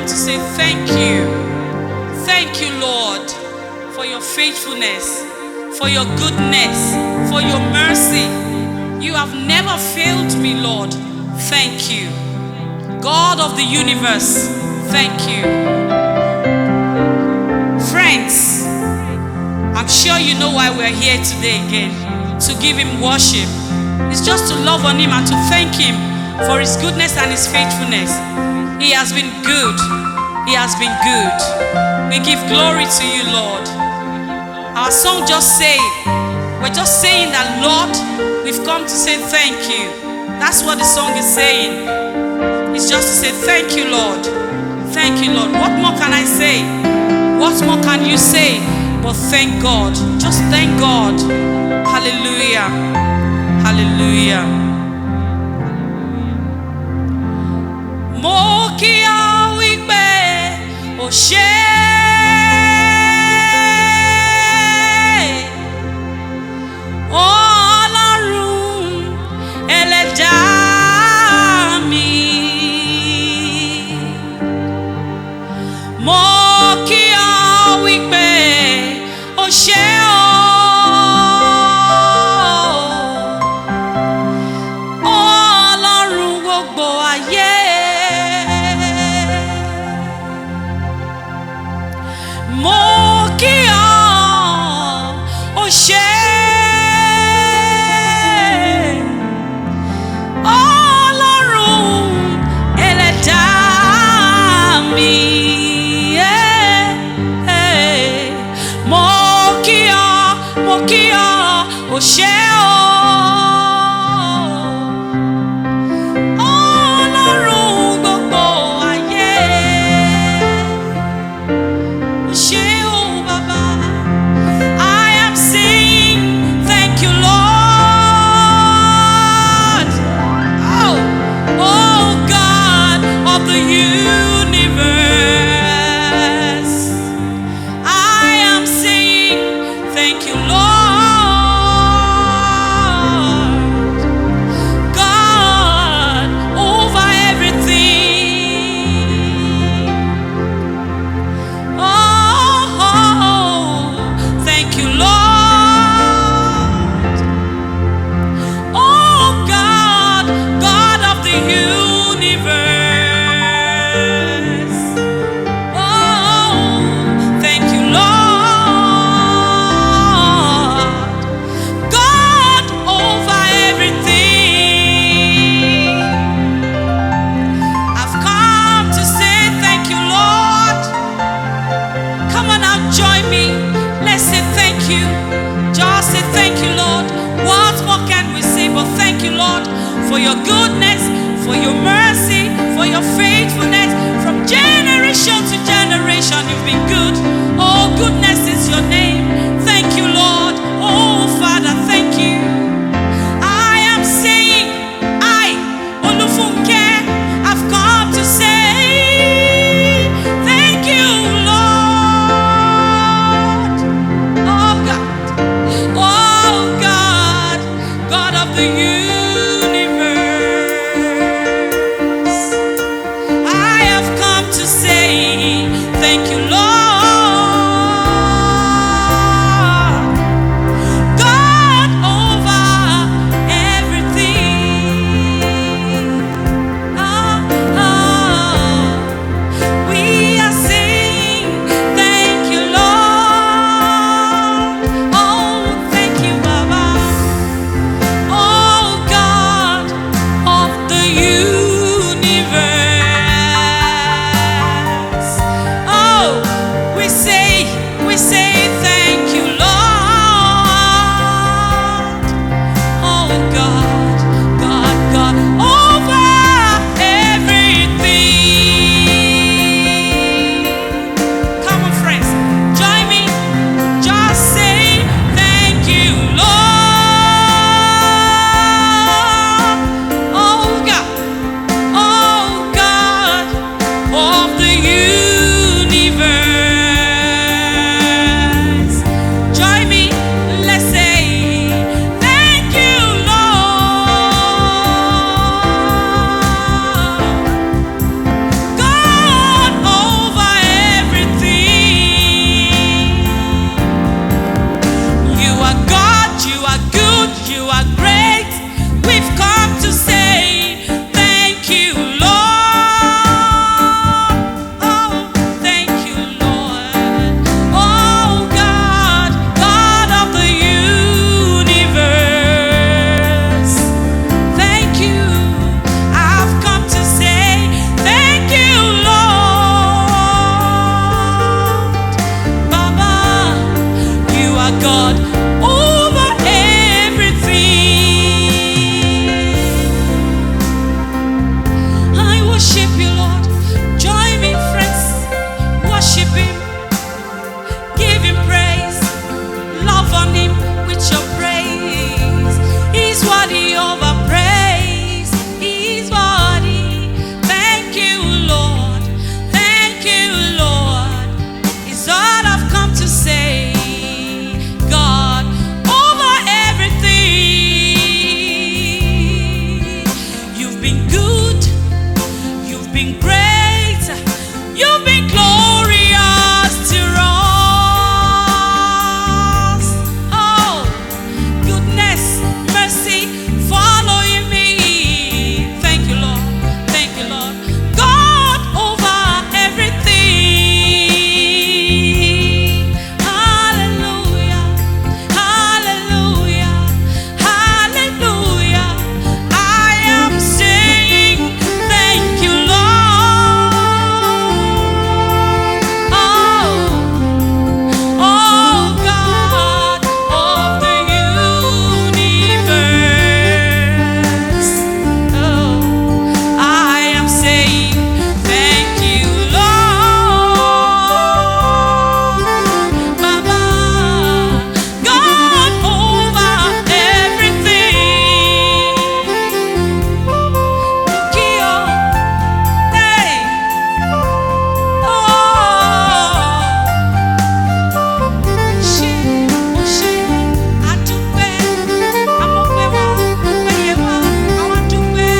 to say thank you. Thank you, Lord, for your faithfulness, for your goodness, for your mercy. You have never failed me, Lord. Thank you. God of the universe, thank you. Friends, I'm sure you know why we're here today again. To give him worship. It's just to love on him and to thank him for his goodness and his faithfulness. He has been good. He has been good. We give glory to you, Lord. Our song just said, we're just saying that, Lord, we've come to say thank you. That's what the song is saying. It's just to say thank you, Lord. Thank you, Lord. What more can I say? What more can you say? But thank God. Just thank God. Hallelujah. Hallelujah. Mo kí ọ wípé o ṣé. Ọlọ́run ẹlẹ́dàá mi. Mo kí ọ wípé o ṣé o. Ọlọ́run gbogbo ayé. Mo kí ọ o ṣé. You've been glorious to us. Oh, goodness, mercy, following me. Thank you, Lord. Thank you, Lord. God over everything. Hallelujah. Hallelujah. Hallelujah. I am saying thank you, Lord. Oh, God of the universe. Oh, I am saying thank you, Lord. Baba, God over everything. Kio, hey, oh, ṣe, ó ṣe, a dúpẹ́, amọ̀pẹ́ wa, ọpẹ́yẹ wa, àwa dúpẹ́.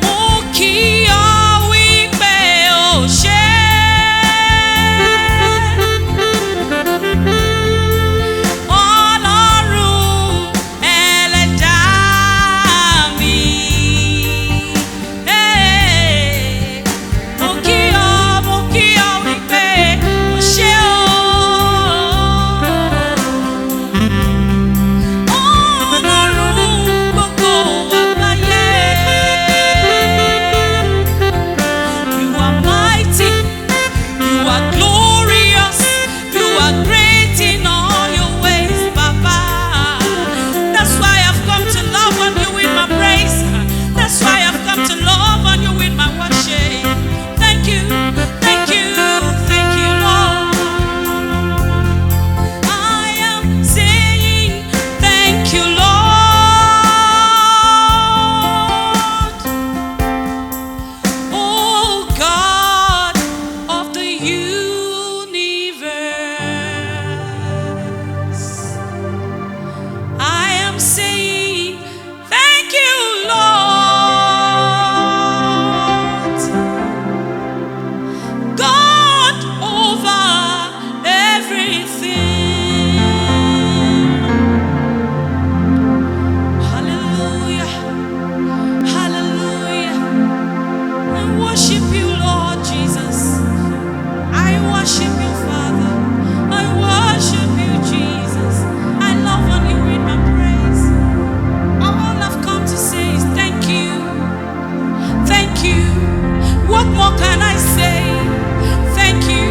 Mo kí ọ wípé ó ṣe. Ọlọ́run ẹlẹ́dàá mi. Mo kí ọ wípé ó ṣe o. Ọlọ́run gbogbo àgbáyé. You are mighty, you are glorious, you are great in all your ways, Baba. That's why I've come to love on you with my praise. That's why I've come to love on you with my worship. Thank you, thank you, thank you, Lord. I am saying thank you, Lord. Oh, God of the universe. I am saying thank you, Lord. God over everything. Hallelujah. Hallelujah. I worship you, Lord Jesus. I worship you, Father. I worship you, Jesus. I love on you with my praise. All I've come to say is thank you. Thank you. What more can I say? Thank you.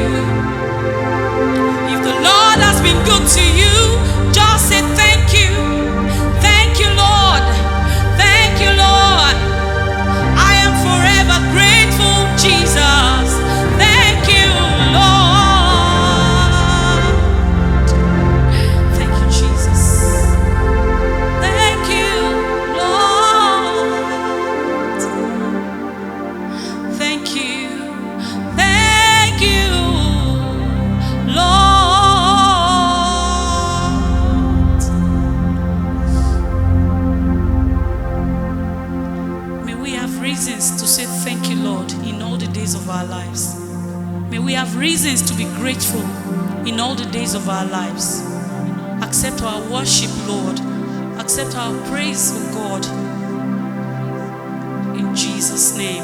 If the Lord has been good to you, just say thank you. Thank you, Lord. Thank you, Lord. I am forever grateful, Jesus. Thank you, Lord. Thank you, Jesus. Thank you, Lord. Thank you. Thank you, Lord. May we have reasons to say thank you, Lord, in all the days of our lives. May we have reasons to be grateful in all the days of our lives. Accept our worship, Lord. Accept our praise, O God. In Jesus' name.